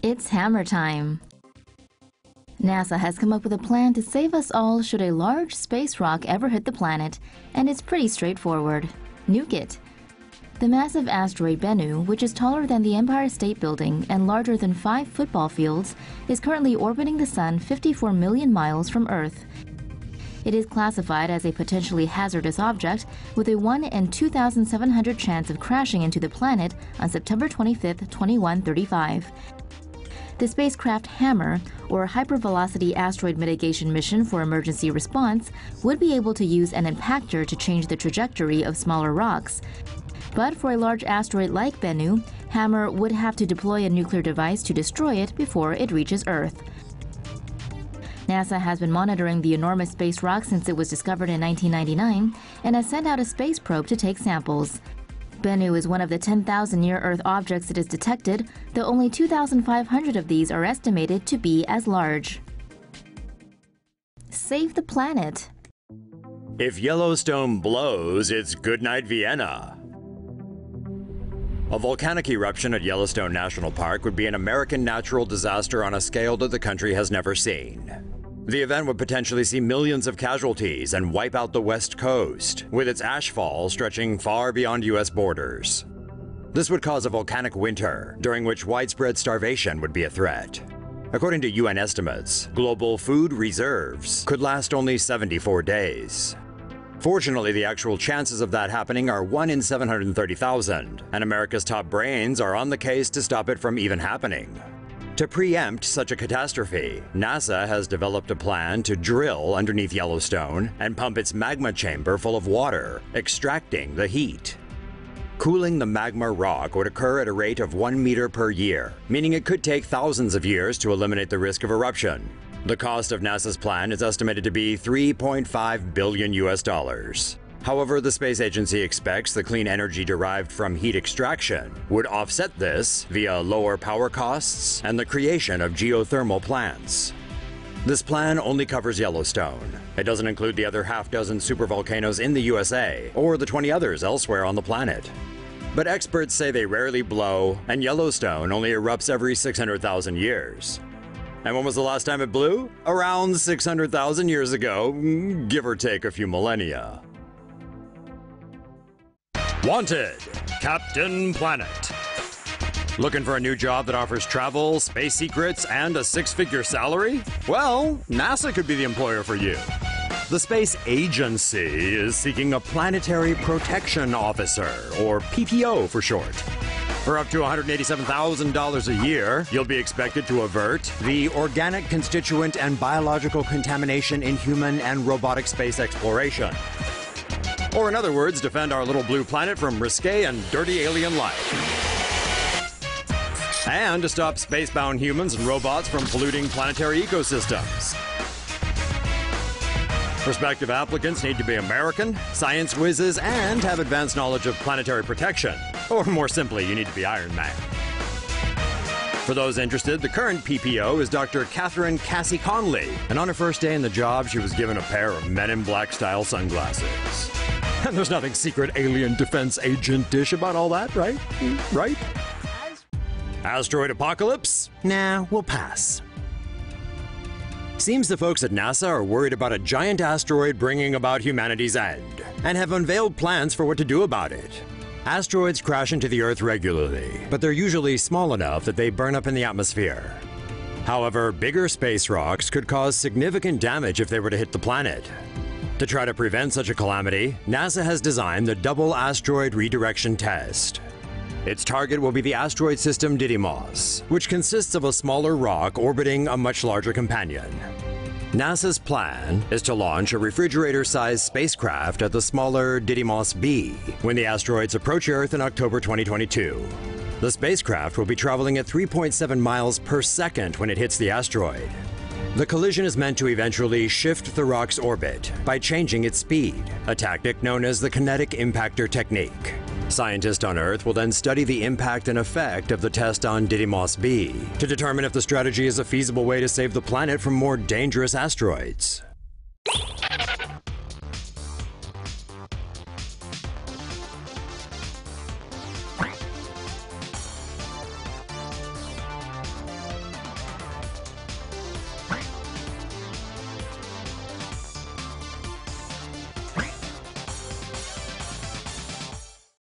It's hammer time. NASA has come up with a plan to save us all should a large space rock ever hit the planet, and it's pretty straightforward. Nuke it. The massive asteroid Bennu, which is taller than the Empire State Building and larger than 5 football fields, is currently orbiting the Sun 54 million miles from Earth. It is classified as a potentially hazardous object with a 1 in 2,700 chance of crashing into the planet on September 25, 2135. The spacecraft HAMMER, or Hypervelocity Asteroid Mitigation Mission for Emergency Response, would be able to use an impactor to change the trajectory of smaller rocks. But for a large asteroid like Bennu, HAMMER would have to deploy a nuclear device to destroy it before it reaches Earth. NASA has been monitoring the enormous space rock since it was discovered in 1999 and has sent out a space probe to take samples. Bennu is one of the 10,000 near-Earth objects it has detected, though only 2,500 of these are estimated to be as large. Save the planet. If Yellowstone blows, it's goodnight Vienna. A volcanic eruption at Yellowstone National Park would be an American natural disaster on a scale that the country has never seen. The event would potentially see millions of casualties and wipe out the West Coast, with its ashfall stretching far beyond U.S. borders. This would cause a volcanic winter, during which widespread starvation would be a threat. According to UN estimates, global food reserves could last only 74 days. Fortunately, the actual chances of that happening are 1 in 730,000, and America's top brains are on the case to stop it from even happening. To preempt such a catastrophe, NASA has developed a plan to drill underneath Yellowstone and pump its magma chamber full of water, extracting the heat. Cooling the magma rock would occur at a rate of 1 meter per year, meaning it could take thousands of years to eliminate the risk of eruption. The cost of NASA's plan is estimated to be $3.5 billion. However, the space agency expects the clean energy derived from heat extraction would offset this via lower power costs and the creation of geothermal plants. This plan only covers Yellowstone. It doesn't include the other half-dozen supervolcanoes in the USA or the 20 others elsewhere on the planet. But experts say they rarely blow, and Yellowstone only erupts every 600,000 years. And when was the last time it blew? Around 600,000 years ago, give or take a few millennia. Wanted, Captain Planet. Looking for a new job that offers travel, space secrets, and a 6-figure salary? Well, NASA could be the employer for you. The space agency is seeking a planetary protection officer, or PPO for short. For up to $187,000 a year, you'll be expected to avert the organic constituent and biological contamination in human and robotic space exploration. Or in other words, defend our little blue planet from risque and dirty alien life. And to stop spacebound humans and robots from polluting planetary ecosystems. Prospective applicants need to be American, science whizzes, and have advanced knowledge of planetary protection. Or more simply, you need to be Iron Man. For those interested, the current PPO is Dr. Catherine Cassie Conley, and on her first day in the job, she was given a pair of Men in Black-style sunglasses. And there's nothing secret alien defense agent-ish about all that, right? Right? Asteroid Apocalypse? Nah, we'll pass. Seems the folks at NASA are worried about a giant asteroid bringing about humanity's end, and have unveiled plans for what to do about it. Asteroids crash into the Earth regularly, but they're usually small enough that they burn up in the atmosphere. However, bigger space rocks could cause significant damage if they were to hit the planet. To try to prevent such a calamity, NASA has designed the Double Asteroid Redirection Test. Its target will be the asteroid system Didymos, which consists of a smaller rock orbiting a much larger companion. NASA's plan is to launch a refrigerator-sized spacecraft at the smaller Didymos B when the asteroids approach Earth in October 2022. The spacecraft will be traveling at 3.7 miles per second when it hits the asteroid. The collision is meant to eventually shift the rock's orbit by changing its speed, a tactic known as the kinetic impactor technique. Scientists on Earth will then study the impact and effect of the test on Didymos B to determine if the strategy is a feasible way to save the planet from more dangerous asteroids.